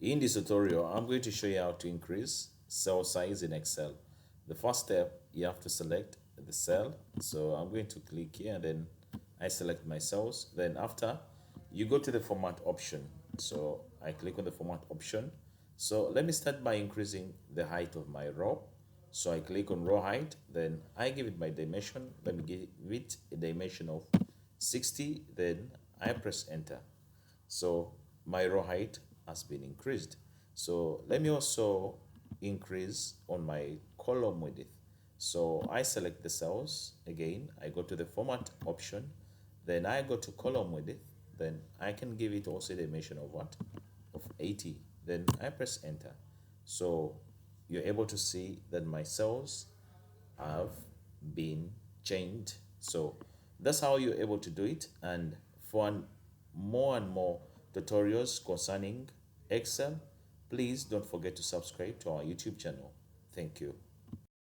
In this tutorial, I'm going to show you how to increase cell size in Excel. The first step, you have to select the cell. So I'm going to click here and then I select my cells. Then after, you go to the format option. So I click on the format option. So let me start by increasing the height of my row. So I click on row height, then I give it my dimension. Let me give it a dimension of 60, then I press enter. So my row height has been increased. So let me also increase on my column width. So I select the cells again, I go to the format option, then I go to column width, then I can give it also a dimension of what? Of 80. Then I press enter. So you're able to see that my cells have been changed. So that's how you're able to do it. And for more and more tutorials concerning Excel, please don't forget to subscribe to our YouTube channel. Thank you.